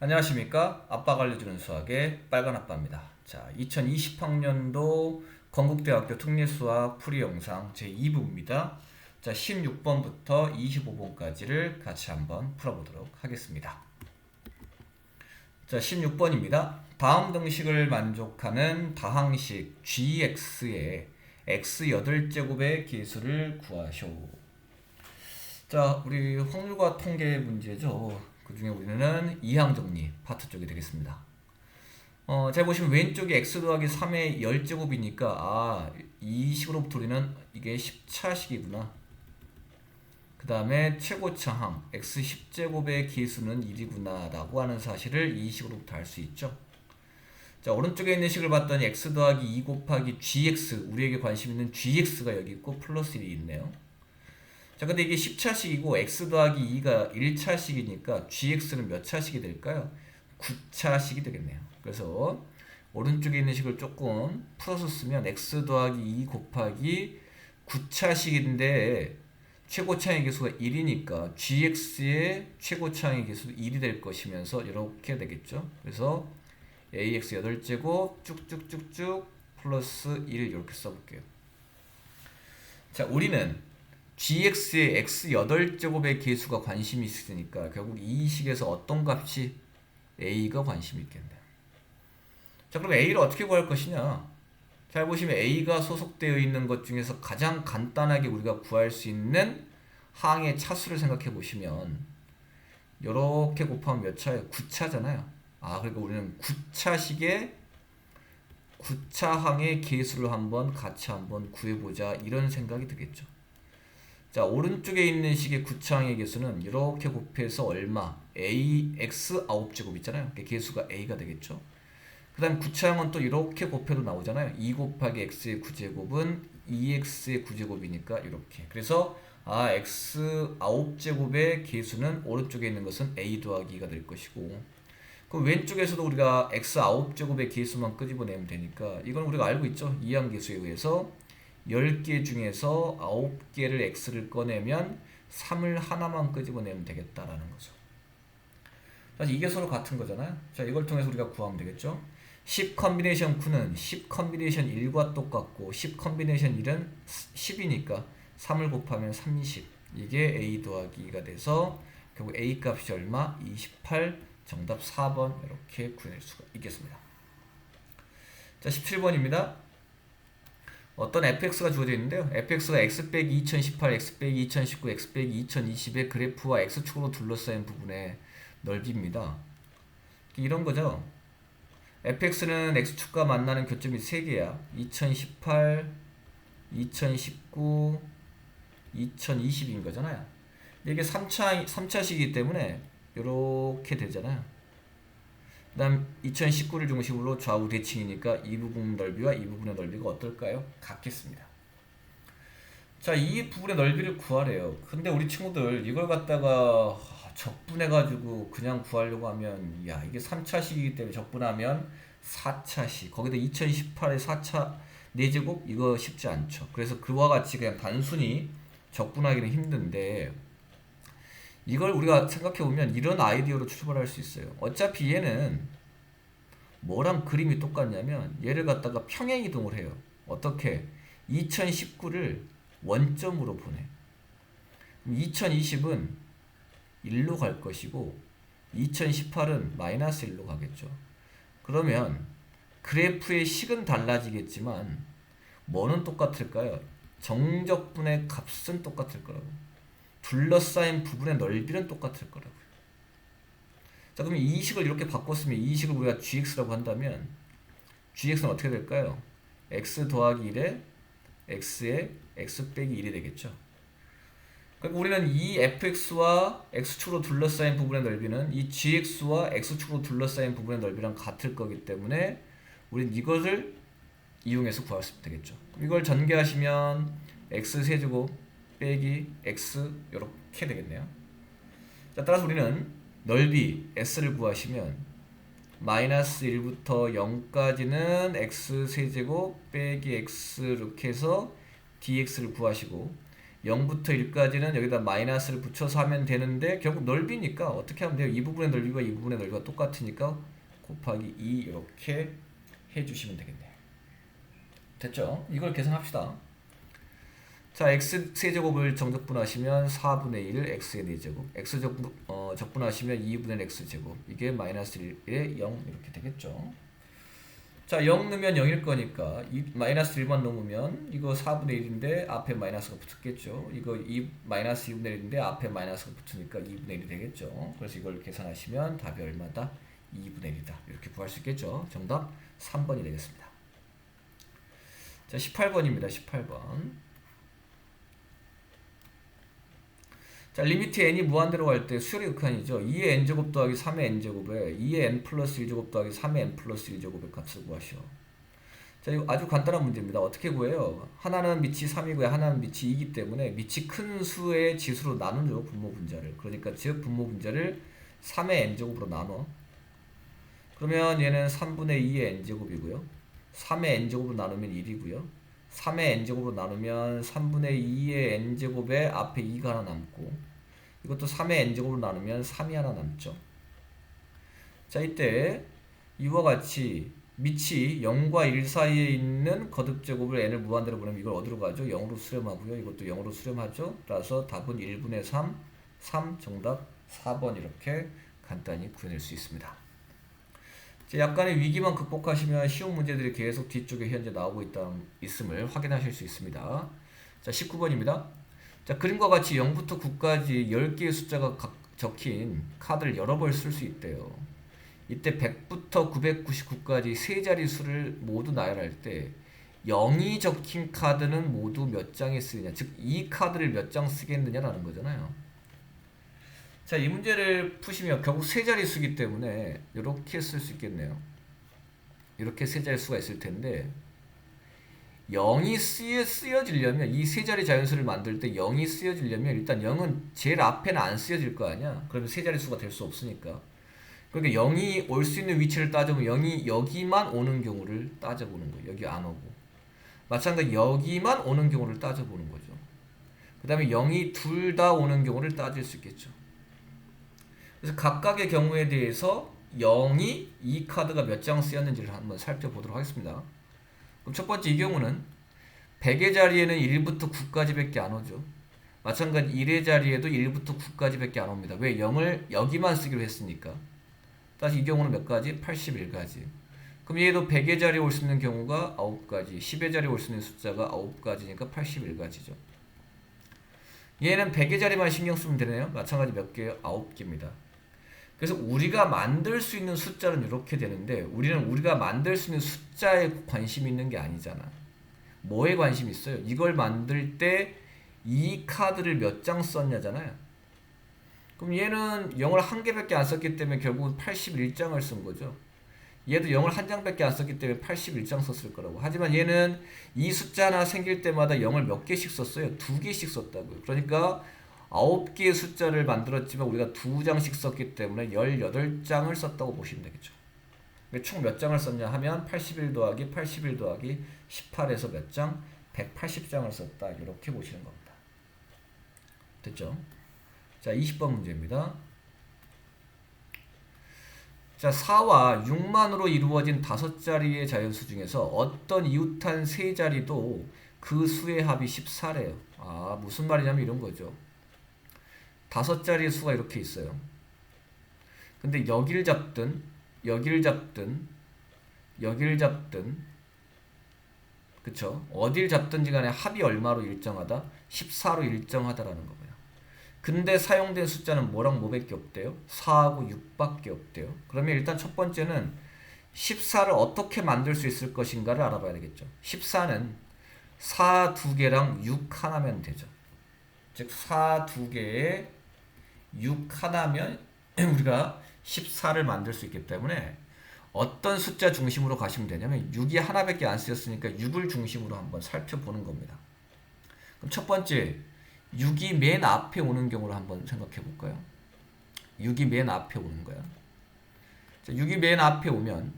안녕하십니까? 아빠가 알려주는 수학의 빨간 아빠입니다. 자, 2020학년도 건국대학교 특례수학 풀이 영상 제2부입니다. 자, 16번부터 25번까지를 같이 한번 풀어보도록 하겠습니다. 자, 16번입니다. 다음 등식을 만족하는 다항식 gx의 x 8제곱의 계수를 구하시오. 자, 우리 확률과 통계 문제죠. 그 중에 우리는 이항정리 파트 쪽이 되겠습니다. 잘 보시면 왼쪽에 x 더하기 3의 10제곱이니까 이 식으로부터 우리는 이게 10차식이구나. 그 다음에 최고차항 x 10제곱의 계수는 1이구나 라고 하는 사실을 이 식으로부터 알 수 있죠. 자, 오른쪽에 있는 식을 봤더니 x 더하기 2 곱하기 gx, 우리에게 관심 있는 gx가 여기 있고 플러스 1이 있네요. 자, 근데 이게 10차식이고 x 더하기 2가 1차식이니까 gx는 몇 차식이 될까요? 9차식이 되겠네요. 그래서 오른쪽에 있는 식을 조금 풀어서 쓰면 x 더하기 2 곱하기 9차식인데 최고차항의 계수가 1이니까 gx의 최고차항의 계수도 1이 될 것이면서 이렇게 되겠죠. 그래서 ax 8제곱 쭉쭉쭉쭉 플러스 1 이렇게 써볼게요. 자, 우리는 gx의 x 8제곱의 계수가 관심이 있으니까 결국 이 식에서 어떤 값이 a가 관심이 있겠네요. 자, 그럼 a를 어떻게 구할 것이냐? 잘 보시면 a가 소속되어 있는 것 중에서 가장 간단하게 우리가 구할 수 있는 항의 차수를 생각해 보시면 이렇게 곱하면 몇 차예요? 9차잖아요. 그러니까 우리는 9차식의 9차항의 계수를 같이 한번 구해보자, 이런 생각이 들겠죠. 자, 오른쪽에 있는 식의 9차항의 계수는 이렇게 곱해서 얼마? ax 9제곱 있잖아요. 계수가 a가 되겠죠. 그 다음 9차항은 또 이렇게 곱해도 나오잖아요. 2 곱하기 x의 9제곱은 2x의 9제곱이니까 이렇게. 그래서 x 9제곱의 계수는 오른쪽에 있는 것은 a 더하기 2가 될 것이고, 그럼 왼쪽에서도 우리가 x 9제곱의 계수만 끄집어내면 되니까 이건 우리가 알고 있죠. 이항계수에 의해서 10개 중에서 9개를 x를 꺼내면 3을 하나만 끄집어내면 되겠다라는 거죠. 사실 이게 서로 같은 거잖아요. 자, 이걸 통해서 우리가 구하면 되겠죠. 10 컨비네이션 9는 10 컨비네이션 1과 똑같고 10 컨비네이션 1은 10이니까 3을 곱하면 30. 이게 a 더하기 2가 돼서 결국 a 값이 얼마? 28. 정답 4번 이렇게 구해낼 수가 있겠습니다. 자, 17번입니다. 어떤 fx가 주어져 있는데요. fx가 x 빼기 2018, x 빼기 2019, x 빼기 2020의 그래프와 x축으로 둘러싸인 부분의 넓이입니다. 이런 거죠. fx는 x축과 만나는 교점이 3개야. 2018, 2019, 2020인 거잖아요. 이게 3차식이기 때문에 이렇게 되잖아요. 그 다음 2019를 중심으로 좌우 대칭이니까 이 부분 넓이와 이 부분의 넓이가 어떨까요? 같겠습니다. 자, 이 부분의 넓이를 구하래요. 근데 우리 친구들 이걸 갖다가 적분해가지고 그냥 구하려고 하면 이게 3차식이기 때문에 적분하면 4차식, 거기다 2018의 4차 4제곱 이거 쉽지 않죠. 그래서 그와 같이 그냥 단순히 적분하기는 힘든데, 이걸 우리가 생각해보면 이런 아이디어로 출발할 수 있어요. 어차피 얘는 뭐랑 그림이 똑같냐면 얘를 갖다가 평행 이동을 해요. 어떻게? 2019를 원점으로 보내. 2020은 1로 갈 것이고 2018은 마이너스 1로 가겠죠. 그러면 그래프의 식은 달라지겠지만 뭐는 똑같을까요? 정적분의 값은 똑같을 거라고. 둘러싸인 부분의 넓이는 똑같을 거라고요. 자, 그럼 이 식을 이렇게 바꿨으면 이 식을 우리가 gx라고 한다면 gx는 어떻게 될까요? x 더하기 1에 x에 x 빼기 1이 되겠죠. 그러니까 우리는 이 fx와 x축으로 둘러싸인 부분의 넓이는 이 gx와 x축으로 둘러싸인 부분의 넓이랑 같을 거기 때문에 우리는 이것을 이용해서 구할 수 되겠죠. 이걸 전개하시면 x 세제곱 빼기 x 이렇게 되겠네요. 자, 따라서 우리는 넓이 s를 구하시면 마이너스 1부터 0까지는 x 세제곱 빼기 x 이렇게 해서 dx를 구하시고 0부터 1까지는 여기다 마이너스를 붙여서 하면 되는데 결국 넓이니까 어떻게 하면 돼요? 이 부분의 넓이와 이 부분의 넓이가 똑같으니까 곱하기 2 이렇게 해주시면 되겠네요. 됐죠? 이걸 계산합시다. 자, x 세제곱을 정적분하시면 4분의 1 x의 4제곱, x 적분하시면 2분의 1 x제곱, 이게 마이너스 1에 0 이렇게 되겠죠. 자, 0 넣으면 0일 거니까 마이너스 1만 넣으면 이거 4분의 1인데 앞에 마이너스가 붙었겠죠. 이거 마이너스 2분의 1인데 앞에 마이너스가 붙으니까 2분의 1이 되겠죠. 그래서 이걸 계산하시면 답이 얼마다? 2분의 1이다. 이렇게 구할 수 있겠죠. 정답 3번이 되겠습니다. 자, 18번입니다. 18번. 자, 리미트 n이 무한대로 갈 때 수열의 극한이죠. 2의 n제곱 더하기 3의 n제곱에 2의 n 플러스 1제곱 더하기 3의 n 플러스 1제곱의 값을 구하시오. 자, 이거 아주 간단한 문제입니다. 어떻게 구해요? 하나는 밑이 3이고요. 하나는 밑이 2이기 때문에 밑이 큰 수의 지수로 나누죠. 분모 분자를. 그러니까 즉 분모 분자를 3의 n제곱으로 나눠. 그러면 얘는 3분의 2의 n제곱이고요. 3의 n제곱으로 나누면 1이고요. 3의 n제곱으로 나누면 3분의 2의 n제곱에 앞에 2가 하나 남고, 이것도 3의 n제곱으로 나누면 3이 하나 남죠. 자, 이때 이와 같이 밑이 0과 1 사이에 있는 거듭제곱을 n을 무한대로 보내면 이걸 어디로 가죠? 0으로 수렴하고요. 이것도 0으로 수렴하죠. 따라서 답은 1분의 3, 3 정답 4번 이렇게 간단히 구해낼 수 있습니다. 약간의 위기만 극복하시면 쉬운 문제들이 계속 뒤쪽에 현재 나오고 있음을 확인하실 수 있습니다. 자, 19번입니다. 자, 그림과 같이 0부터 9까지 10개의 숫자가 적힌 카드를 여러 번 쓸 수 있대요. 이때 100부터 999까지 세 자리 수를 모두 나열할 때 0이 적힌 카드는 모두 몇 장에 쓰느냐, 즉 이 카드를 몇 장 쓰겠느냐라는 거잖아요. 자, 이 문제를 푸시면 결국 세 자릿수이기 때문에 이렇게 쓸 수 있겠네요. 이렇게 세 자릿수가 있을 텐데 0이 쓰여지려면, 이 세 자리 자연수를 만들 때 0이 쓰여지려면 일단 0은 제일 앞에는 안 쓰여질 거 아니야. 그러면 세 자릿수가 될 수 없으니까. 그러니까 0이 올 수 있는 위치를 따져보면 0이 여기만 오는 경우를 따져보는 거예요. 여기 안 오고. 마찬가지 여기만 오는 경우를 따져보는 거죠. 그 다음에 0이 둘 다 오는 경우를 따질 수 있겠죠. 그래서 각각의 경우에 대해서 0이 이 카드가 몇 장 쓰였는지를 한번 살펴보도록 하겠습니다. 그럼 첫 번째 이 경우는 100의 자리에는 1부터 9까지 밖에 안 오죠. 마찬가지 1의 자리에도 1부터 9까지 밖에 안 옵니다. 왜? 0을 여기만 쓰기로 했으니까. 다시 이 경우는 몇 가지? 81가지. 그럼 얘도 100의 자리에 올 수 있는 경우가 9가지, 10의 자리에 올 수 있는 숫자가 9가지니까 81가지죠. 얘는 100의 자리만 신경 쓰면 되네요. 마찬가지 몇 개요? 9개입니다. 그래서 우리가 만들 수 있는 숫자는 이렇게 되는데, 우리는 우리가 만들 수 있는 숫자에 관심이 있는 게 아니잖아. 뭐에 관심이 있어요? 이걸 만들 때 이 카드를 몇 장 썼냐잖아요. 그럼 얘는 0을 한 개밖에 안 썼기 때문에 결국은 81장을 쓴 거죠. 얘도 0을 한 장밖에 안 썼기 때문에 81장 썼을 거라고. 하지만 얘는 이 숫자 하나 생길 때마다 0을 몇 개씩 썼어요? 2개씩 썼다고요. 그러니까 9개의 숫자를 만들었지만 우리가 2장씩 썼기 때문에 18장을 썼다고 보시면 되겠죠. 총 몇 장을 썼냐 하면 81 더하기 81 더하기 18에서 몇 장? 180장을 썼다. 이렇게 보시는 겁니다. 됐죠? 자, 20번 문제입니다. 자, 4와 6만으로 이루어진 5자리의 자연수 중에서 어떤 이웃한 세 자리도 그 수의 합이 14래요. 아, 무슨 말이냐면 이런 거죠. 5자리의 수가 이렇게 있어요. 근데 여기를 잡든 여기를 잡든 여기를 잡든, 그쵸? 어딜 잡든지 간에 합이 얼마로 일정하다? 14로 일정하다라는 거고요. 근데 사용된 숫자는 뭐랑 뭐밖에 없대요? 4하고 6밖에 없대요. 그러면 일단 첫 번째는 14를 어떻게 만들 수 있을 것인가를 알아봐야 되겠죠. 14는 4 2개랑 6 하나면 되죠. 즉 4 2개에 6 하나면 우리가 14를 만들 수 있기 때문에 어떤 숫자 중심으로 가시면 되냐면 6이 하나밖에 안 쓰였으니까 6을 중심으로 한번 살펴보는 겁니다. 그럼 첫 번째 6이 맨 앞에 오는 경우를 한번 생각해 볼까요? 6이 맨 앞에 오는 거야. 자, 6이 맨 앞에 오면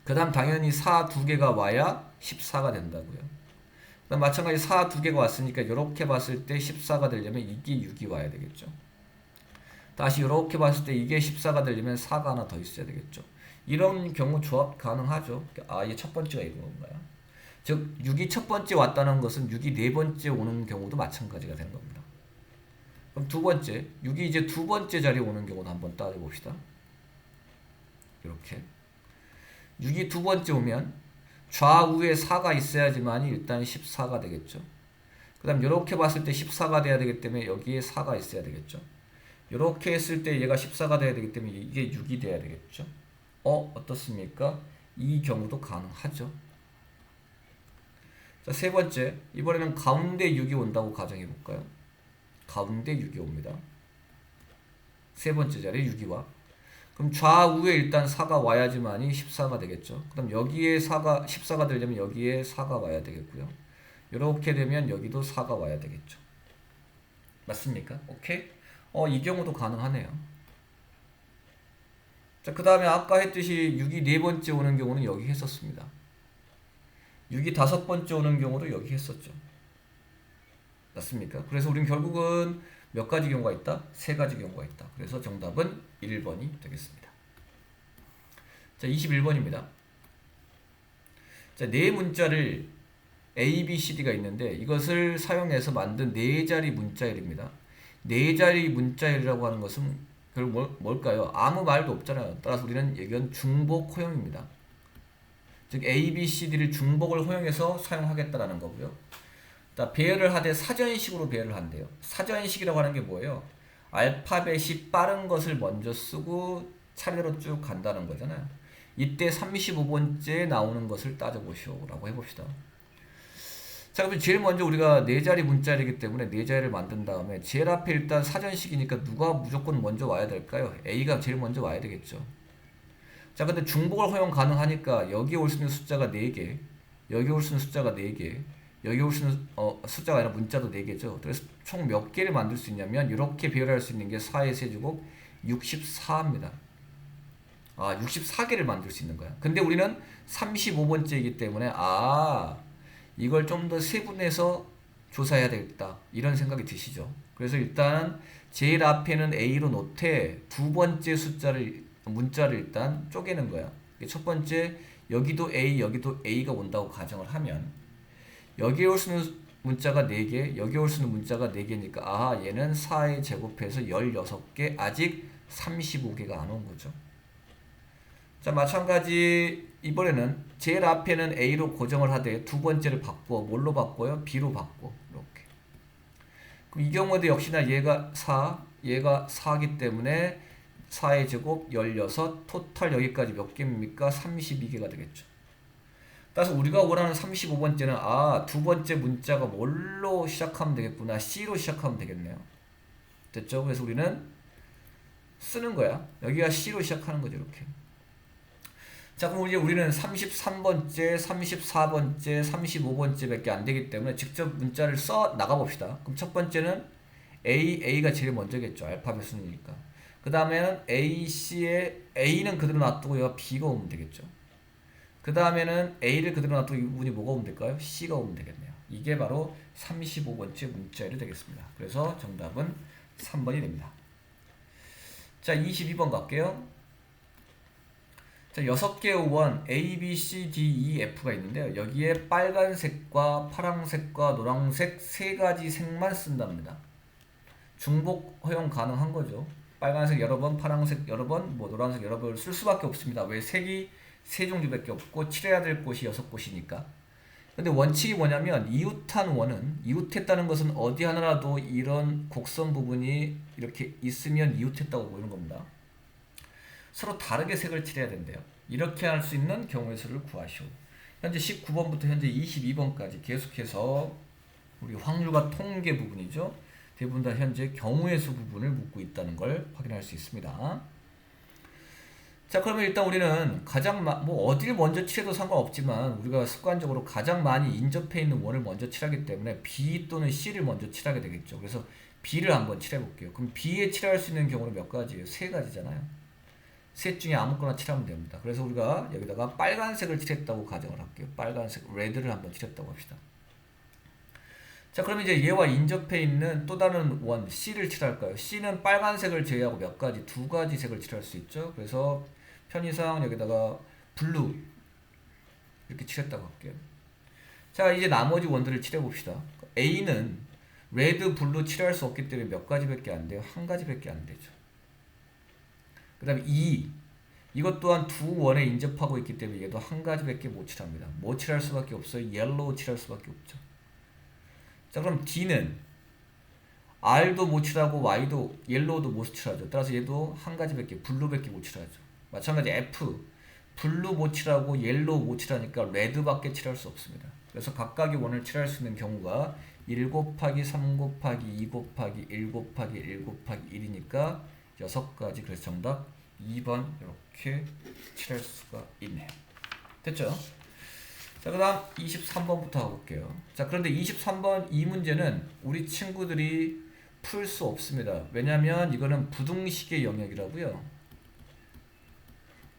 그 다음 당연히 4 2개가 와야 14가 된다고요. 그다음 마찬가지 4 두 개가 왔으니까 이렇게 봤을 때 14가 되려면 이게 6이 와야 되겠죠. 다시 이렇게 봤을 때 이게 14가 되려면 4가 하나 더 있어야 되겠죠. 이런 경우 조합 가능하죠. 이게 첫 번째가 이런 건가요? 즉 6이 첫 번째 왔다는 것은 6이 네 번째 오는 경우도 마찬가지가 되는 겁니다. 그럼 두 번째, 6이 이제 두 번째 자리에 오는 경우도 한번 따져봅시다. 이렇게 6이 두 번째 오면 좌우에 4가 있어야지만 일단 14가 되겠죠. 그 다음 이렇게 봤을 때 14가 돼야 되기 때문에 여기에 4가 있어야 되겠죠. 이렇게 했을 때 얘가 14가 돼야 되기 때문에 이게 6이 돼야 되겠죠. 어떻습니까? 이 경우도 가능하죠. 자, 세 번째, 이번에는 가운데 6이 온다고 가정해 볼까요? 가운데 6이 옵니다. 세 번째 자리에 6이 와. 그럼 좌우에 일단 4가 와야지만이 14가 되겠죠. 그럼 여기에 4가 14가 되려면 여기에 4가 와야 되겠고요. 이렇게 되면 여기도 4가 와야 되겠죠. 맞습니까? 오케이? 이 경우도 가능하네요. 자, 그 다음에 아까 했듯이 6이 네 번째 오는 경우는 여기 했었습니다. 6이 다섯 번째 오는 경우도 여기 했었죠. 맞습니까? 그래서 우린 결국은 몇 가지 경우가 있다? 세 가지 경우가 있다. 그래서 정답은 1번이 되겠습니다. 자, 21번입니다. 자, 네 문자를 A, B, C, D가 있는데 이것을 사용해서 만든 네 자리 문자열입니다. 네 자리 문자열이라고 하는 것은 결국 뭘까요? 아무 말도 없잖아요. 따라서 우리는 이건 중복 허용입니다. 즉 A, B, C, D를 중복을 허용해서 사용하겠다라는 거고요. 배열을 하되 사전식으로 배열을 한대요. 사전식이라고 하는 게 뭐예요? 알파벳이 빠른 것을 먼저 쓰고 차례로 쭉 간다는 거잖아요. 이때 35번째에 나오는 것을 따져보시오 라고 해봅시다. 자, 그럼 제일 먼저 우리가 네 자리 문자이기 때문에 네 자리를 만든 다음에 제일 앞에 일단 사전식이니까 누가 무조건 먼저 와야 될까요? A가 제일 먼저 와야 되겠죠. 자, 근데 중복을 허용 가능하니까 여기 올 수 있는 숫자가 4개, 여기 올 수 있는 숫자가 4개, 여기 올 수 있는 숫자가 아니라 문자도 4개죠. 그래서 총 몇 개를 만들 수 있냐면 이렇게 배열할 수 있는 게 4의 세제곱 64입니다. 64개를 만들 수 있는 거야. 근데 우리는 35번째이기 때문에 이걸 좀 더 세분해서 조사해야 되겠다. 이런 생각이 드시죠. 그래서 일단 제일 앞에는 A로 놓되 두 번째 문자를 일단 쪼개는 거야. 첫 번째 여기도 A, 여기도 A가 온다고 가정을 하면 여기에 올 수 있는 문자가 4개, 여기 올 수 있는 문자가 4개니까 얘는 4에 제곱해서 16개, 아직 35개가 안 온 거죠. 자, 마찬가지 이번에는 제일 앞에는 A로 고정을 하되 두 번째를 바꿔 뭘로 바꿔요? B로 바꿔. 이렇게. 그럼 이 경우에도 역시나 얘가 4, 얘가 4기 때문에 4의 제곱 16, 토탈 여기까지 몇 개입니까? 32개가 되겠죠. 따라서 우리가 원하는 35번째는 두 번째 문자가 뭘로 시작하면 되겠구나. C로 시작하면 되겠네요. 됐죠? 그래서 우리는 쓰는 거야. 여기가 C로 시작하는 거죠. 이렇게. 자, 그럼 이제 우리는 33번째, 34번째, 35번째 밖에 안 되기 때문에 직접 문자를 써 나가 봅시다. 그럼 첫 번째는 A가 제일 먼저겠죠. 알파벳 순이니까. 그 다음에는 C에 A는 그대로 놔두고 얘가 B가 오면 되겠죠. 그 다음에는 A를 그대로 놔두고 이 부분이 뭐가 오면 될까요? C가 오면 되겠네요. 이게 바로 35번째 문자열이 되겠습니다. 그래서 정답은 3번이 됩니다. 자, 22번 갈게요. 자, 6개의 원 A, B, C, D, E, F가 있는데요. 여기에 빨간색과 파란색과 노란색 세 가지 색만 쓴답니다. 중복 허용 가능한 거죠. 빨간색 여러 번, 파란색 여러 번, 노란색 여러 번 쓸 수밖에 없습니다. 왜? 색이 세 종류밖에 없고 칠해야 될 곳이 6곳이니까. 근데 원칙이 뭐냐면 이웃한 원은, 이웃했다는 것은 어디 하나라도 이런 곡선 부분이 이렇게 있으면 이웃했다고 보이는 겁니다. 서로 다르게 색을 칠해야 된대요. 이렇게 할 수 있는 경우의 수를 구하시오. 현재 19번부터 현재 22번까지 계속해서 우리 확률과 통계 부분이죠. 대부분 다 현재 경우의 수 부분을 묻고 있다는 걸 확인할 수 있습니다. 자, 그러면 일단 우리는 가장 어딜 먼저 칠해도 상관없지만 우리가 습관적으로 가장 많이 인접해 있는 원을 먼저 칠하기 때문에 B 또는 C를 먼저 칠하게 되겠죠. 그래서 B를 한번 칠해 볼게요. 그럼 B에 칠할 수 있는 경우는 몇 가지예요? 세 가지잖아요. 셋 중에 아무거나 칠하면 됩니다. 그래서 우리가 여기다가 빨간색을 칠했다고 가정을 할게요. 빨간색, 레드를 한번 칠했다고 합시다. 자, 그러면 이제 얘와 인접해 있는 또 다른 원 C를 칠할까요? C는 빨간색을 제외하고 몇 가지, 두 가지 색을 칠할 수 있죠. 그래서 편의상 여기다가 블루 이렇게 칠했다고 할게요. 자, 이제 나머지 원들을 칠해 봅시다. A는 레드, 블루 칠할 수 없기 때문에 몇 가지밖에 안 돼요? 한 가지밖에 안 되죠. 그 다음에 E, 이것 또한 두 원에 인접하고 있기 때문에 얘도 한 가지밖에 못 칠합니다. 뭐 칠할 수밖에 없어요? 옐로우 칠할 수밖에 없죠. 자, 그럼 D는 R도 못 칠하고 Y도 옐로우도 못 칠하죠. 따라서 얘도 한 가지밖에, 블루밖에 못 칠하죠. 마찬가지 F, 블루 못 칠하고 옐로우 못 칠하니까 레드밖에 칠할 수 없습니다. 그래서 각각의 원을 칠할 수 있는 경우가 1 곱하기 3 곱하기 2 곱하기 1 곱하기 1 곱하기 1이니까 6가지. 그래서 정답 2번 이렇게 칠할 수가 있네요. 됐죠? 자, 그 다음 23번부터 가볼게요. 자, 그런데 23번 이 문제는 우리 친구들이 풀 수 없습니다. 왜냐면 이거는 부등식의 영역이라고요.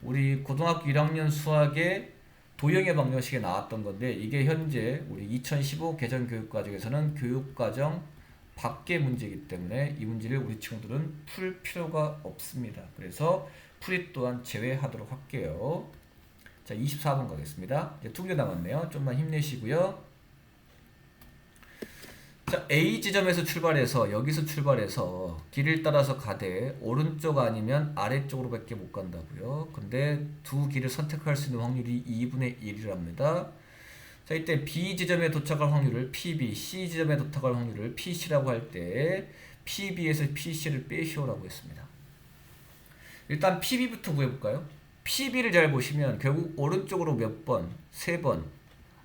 우리 고등학교 1학년 수학의 도형의 방정식에 나왔던 건데 이게 현재 우리 2015 개정교육과정에서는 교육과정 밖의 문제이기 때문에 이 문제를 우리 친구들은 풀 필요가 없습니다. 그래서 풀이 또한 제외하도록 할게요. 자, 24번 가겠습니다. 이제 2개 남았네요. 좀만 힘내시고요. 자, A 지점에서 출발해서 여기서 출발해서 길을 따라서 가되 오른쪽 아니면 아래쪽으로 밖에 못 간다고요. 근데 두 길을 선택할 수 있는 확률이 2분의 1이랍니다. 자, 이때 B 지점에 도착할 확률을 PB, C 지점에 도착할 확률을 PC라고 할 때 PB에서 PC를 빼시오라고 했습니다. 일단 PB부터 구해볼까요? PB를 잘 보시면 결국 오른쪽으로 몇 번? 3번,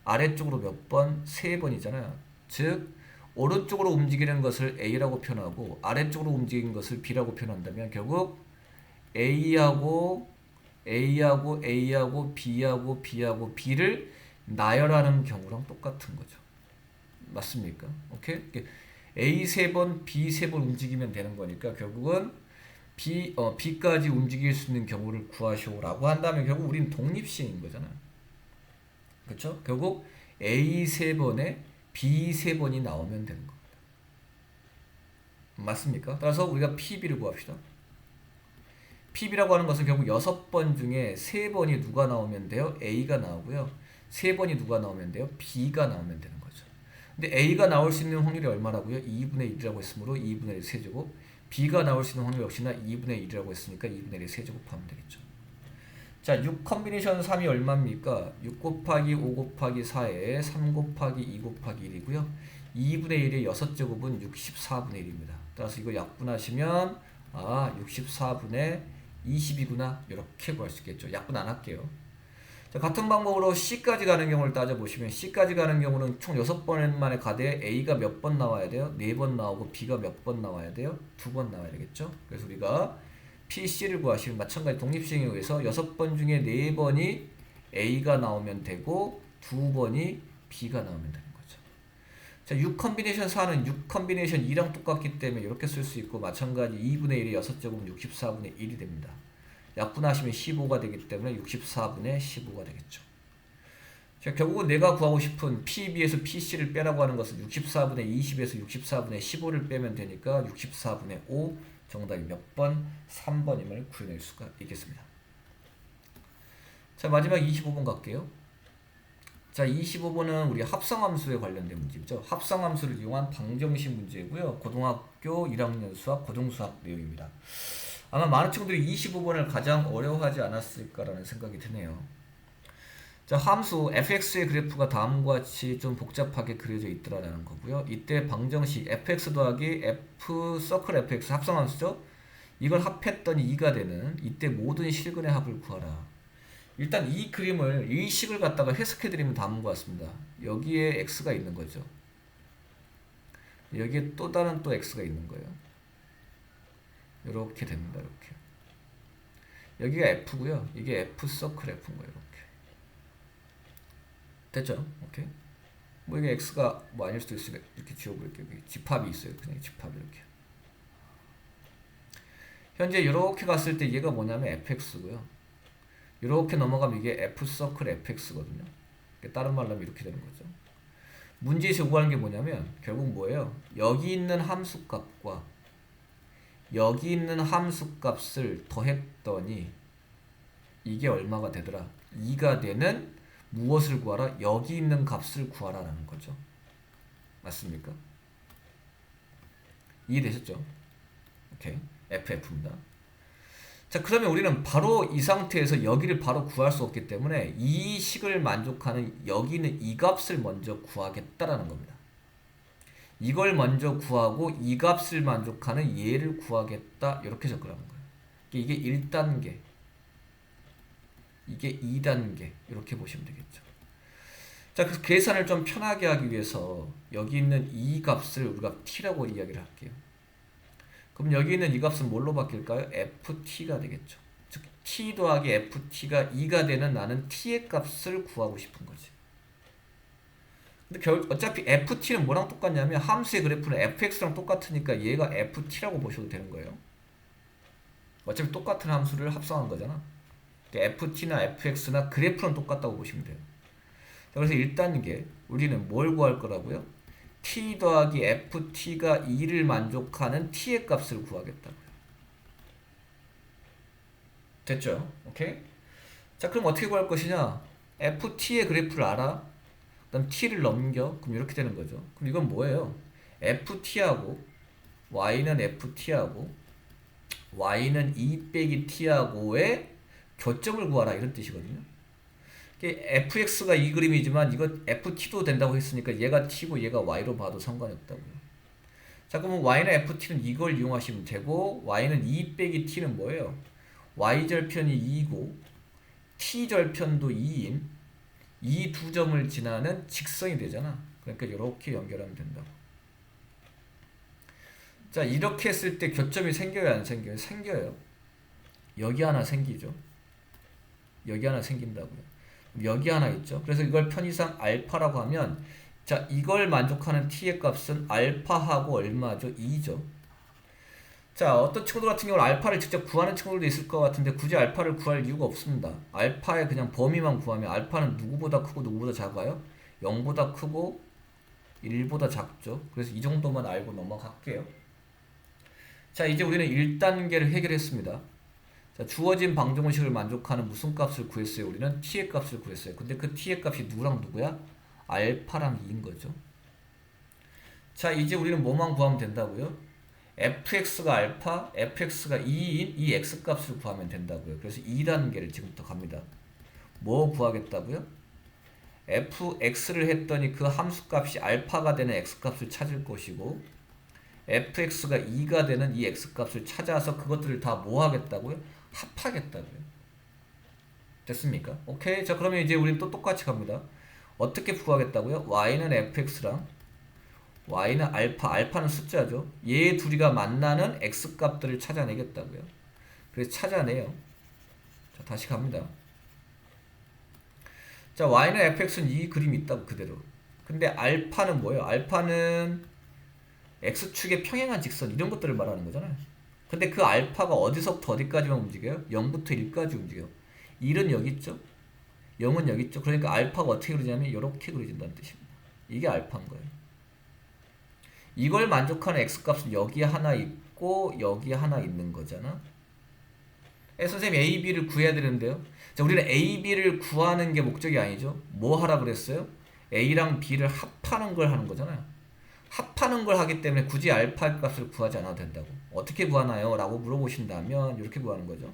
아래쪽으로 몇 번? 3번이잖아요. 즉 오른쪽으로 움직이는 것을 A라고 표현하고 아래쪽으로 움직이는 것을 B라고 표현한다면 결국 A하고 A하고 A하고 B하고 B하고 B를 나열하는 경우랑 똑같은 거죠. 맞습니까? 오케이? A 3번, B 3번 움직이면 되는 거니까 결국은 B까지 움직일 수 있는 경우를 구하시오라고 한다면 결국 우린 독립시행인 거잖아요. 그렇죠? 결국 A 3번에 B 3번이 나오면 되는 겁니다. 맞습니까? 따라서 우리가 PB를 구합시다. PB라고 하는 것은 결국 6번 중에 3번이 누가 나오면 돼요? A가 나오고요. 3번이 누가 나오면 돼요? B가 나오면 되는 거죠. 근데 A가 나올 수 있는 확률이 얼마라고요? 2분의 1이라고 했으므로 2분의 1 세제곱. B가 나올 수 있는 확률 역시나 2분의 1이라고 했으니까 2분의 1 세제곱하면 되겠죠. 자, 6 컨비네이션 3이 얼마입니까? 6 곱하기 5 곱하기 4에 3 곱하기 2 곱하기 1이고요. 2분의 1의 6제곱은 64분의 1입니다. 따라서 이거 약분하시면 64분의 20이구나 이렇게 구할 수 있겠죠. 약분 안 할게요. 자, 같은 방법으로 C까지 가는 경우를 따져보시면 C까지 가는 경우는 총 6번 만에 가되 A가 몇 번 나와야 돼요? 4번 나오고 B가 몇 번 나와야 돼요? 2번 나와야 되겠죠. 그래서 우리가 PC를 구하시면 마찬가지 독립시행에 의해서 6번 중에 4번이 A가 나오면 되고 2번이 B가 나오면 되는 거죠. 자, 6 컨비네이션 4는 6 컨비네이션 2랑 똑같기 때문에 이렇게 쓸 수 있고 마찬가지 2분의 1의 6제곱은 64분의 1이 됩니다. 약분하시면 15가 되기 때문에 64분의 15가 되겠죠. 자, 결국은 내가 구하고 싶은 PB에서 PC를 빼라고 하는 것은 64분의 20에서 64분의 15를 빼면 되니까 64분의 5 정답이 몇 번? 3번임을 구해낼 수가 있겠습니다. 자, 마지막 25번 갈게요. 자, 25번은 우리 합성함수에 관련된 문제죠. 합성함수를 이용한 방정식 문제고요. 고등학교 1학년 수학, 고등수학 내용입니다. 아마 많은 친구들이 25번을 가장 어려워하지 않았을까라는 생각이 드네요. 자, 함수 fx의 그래프가 다음과 같이 좀 복잡하게 그려져 있더라라는 거고요. 이때 방정식 fx 더하기 f 서클 fx 합성함수죠. 이걸 합했더니 2가 되는 이때 모든 실근의 합을 구하라. 일단 이 그림을 이 식을 갖다가 해석해드리면 다음과 같습니다. 여기에 x가 있는 거죠. 여기에 또 다른 또 x가 있는 거예요. 이렇게 됩니다. 이렇게. 여기가 f고요. 이게 f 서클 f인 거예요. 이렇게. 됐죠? 오케이. 뭐 이게 x가 뭐 아닐 수도 있으니까 이렇게 지워볼게요. 여기 집합이 있어요. 그냥 집합 이렇게. 현재 이렇게 갔을 때 얘가 뭐냐면 fx고요. 이렇게 넘어가면 이게 f 서클 fx거든요. 다른 말로 하면 이렇게 되는 거죠. 문제에서 요구하는 게 뭐냐면 결국 뭐예요? 여기 있는 함수값과 여기 있는 함수값을 더했더니 이게 얼마가 되더라? 2가 되는 무엇을 구하라? 여기 있는 값을 구하라라는 거죠. 맞습니까? 이해되셨죠? 오케이. FF입니다. 자, 그러면 우리는 바로 이 상태에서 여기를 바로 구할 수 없기 때문에 이 식을 만족하는 여기 있는 이 값을 먼저 구하겠다라는 겁니다. 이걸 먼저 구하고 이 값을 만족하는 얘를 구하겠다. 이렇게 접근하는 거예요. 이게 1단계, 이게 2단계 이렇게 보시면 되겠죠. 자, 그래서 계산을 좀 편하게 하기 위해서 여기 있는 이 값을 우리가 t라고 이야기를 할게요. 그럼 여기 있는 이 값은 뭘로 바뀔까요? ft가 되겠죠. 즉 t 더하기 ft가 2가 되는 나는 t의 값을 구하고 싶은 거지. 근데 어차피 ft는 뭐랑 똑같냐면 함수의 그래프는 fx랑 똑같으니까 얘가 ft라고 보셔도 되는 거예요. 어차피 똑같은 함수를 합성한 거잖아. ft나 fx나 그래프는 똑같다고 보시면 돼요. 그래서 1단계 우리는 뭘 구할 거라고요? t 더하기 ft가 2를 만족하는 t의 값을 구하겠다고요. 됐죠? 오케이? 자, 그럼 어떻게 구할 것이냐? ft의 그래프를 알아? 그다음 t를 넘겨. 그럼 이렇게 되는 거죠. 그럼 이건 뭐예요? ft하고 y는 ft하고 y는 2 빼기 t하고의 교점을 구하라 이런 뜻이거든요. fx가 이 그림이지만 이거 ft도 된다고 했으니까 얘가 t고 얘가 y로 봐도 상관이 없다고요. 자, 그러면 y는 ft는 이걸 이용하시면 되고 y는 2 빼기 t는 뭐예요? y절편이 2고 t절편도 2인 이 두 점을 지나는 직선이 되잖아. 그러니까 이렇게 연결하면 된다고. 자, 이렇게 했을 때 교점이 생겨요, 안 생겨요? 생겨요. 여기 하나 생기죠. 여기 하나 생긴다고요. 여기 하나 있죠. 그래서 이걸 편의상 알파라고 하면 자, 이걸 만족하는 t의 값은 알파하고 얼마죠? 2죠. 자, 어떤 친구들 같은 경우는 알파를 직접 구하는 친구들도 있을 것 같은데 굳이 알파를 구할 이유가 없습니다. 알파의 그냥 범위만 구하면 알파는 누구보다 크고 누구보다 작아요? 0보다 크고 1보다 작죠. 그래서 이 정도만 알고 넘어갈게요. 자, 이제 우리는 1단계를 해결했습니다. 자, 주어진 방정식을 만족하는 무슨 값을 구했어요? 우리는 t의 값을 구했어요. 근데 그 t의 값이 누구랑 누구야? 알파랑 2인 거죠. 자, 이제 우리는 뭐만 구하면 된다고요? fx가 알파, fx가 2인 이 x값을 구하면 된다고요. 그래서 2단계를 지금부터 갑니다. 뭐 구하겠다고요? fx를 했더니 그 함수값이 알파가 되는 x값을 찾을 것이고 fx가 2가 되는 이 x값을 찾아서 그것들을 다 뭐 하겠다고요? 합하겠다고요. 됐습니까? 오케이. 자, 그러면 이제 우리는 또 똑같이 갑니다. 어떻게 구하겠다고요? y는 fx랑 y는 알파, 알파는 숫자죠. 얘 둘이가 만나는 x값들을 찾아내겠다고요. 그래서 찾아내요. 자, 다시 갑니다. 자, y는 fx는 이 그림이 있다고 그대로. 근데 알파는 뭐예요? 알파는 x축의 평행한 직선 이런 것들을 말하는 거잖아요. 근데 그 알파가 어디서부터 어디까지만 움직여요? 0부터 1까지 움직여요. 1은 여기 있죠? 0은 여기 있죠? 그러니까 알파가 어떻게 그려지냐면 이렇게 그려진다는 뜻입니다. 이게 알파인 거예요. 이걸 만족하는 x값은 여기 하나 있고 여기 하나 있는 거잖아. 선생님 A, B를 구해야 되는데요. 자, 우리는 A, B를 구하는 게 목적이 아니죠. 뭐 하라 그랬어요? A랑 B를 합하는 걸 하는 거잖아요. 합하는 걸 하기 때문에 굳이 알파 값을 구하지 않아도 된다고. 어떻게 구하나요? 라고 물어보신다면 이렇게 구하는 거죠.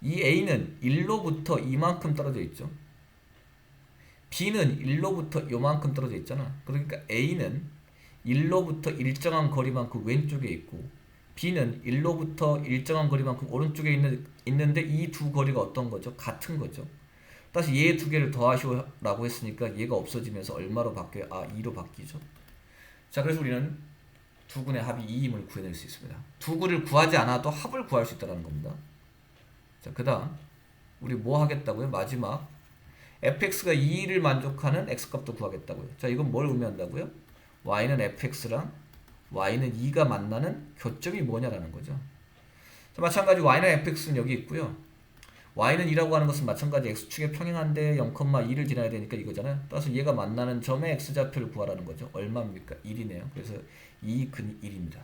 이 A는 1로부터 이만큼 떨어져 있죠. B는 1로부터 요만큼 떨어져 있잖아. 그러니까 A는 1로부터 일정한 거리만큼 왼쪽에 있고 B는 1로부터 일정한 거리만큼 오른쪽에 있는데 이 두 거리가 어떤 거죠? 같은 거죠. 다시 얘 두 개를 더하시오라고 했으니까 얘가 없어지면서 얼마로 바뀌어요? 2로 바뀌죠. 자, 그래서 우리는 두근의 합이 2임을 구해낼 수 있습니다. 두근을 구하지 않아도 합을 구할 수 있다는 겁니다. 자, 그 다음 우리 뭐 하겠다고요? 마지막 fx가 2를 만족하는 x값도 구하겠다고요. 자, 이건 뭘 의미한다고요? y는 fx랑 y는 2가 만나는 교점이 뭐냐라는 거죠. 자, 마찬가지 y는 fx는 여기 있고요. y는 2라고 하는 것은 마찬가지 x축에 평행한데 0,2를 지나야 되니까 이거잖아요. 따라서 얘가 만나는 점의 x좌표를 구하라는 거죠. 얼마입니까? 1이네요. 그래서 2 근이 1입니다.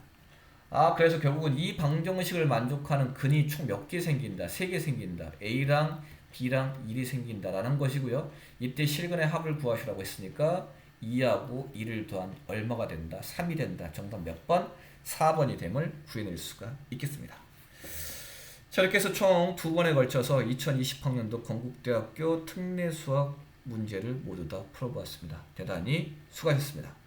그래서 결국은 이 방정식을 만족하는 근이 총 몇 개 생긴다? 3개 생긴다. A랑 B랑 1이 생긴다라는 것이고요. 이때 실근의 합을 구하시라고 했으니까 2하고 1을 더한 얼마가 된다? 3이 된다. 정답 몇 번? 4번이 됨을 구해낼 수가 있겠습니다. 자, 이렇게 해서 총 2번에 걸쳐서 2020학년도 건국대학교 특례수학 문제를 모두 다 풀어보았습니다. 대단히 수고하셨습니다.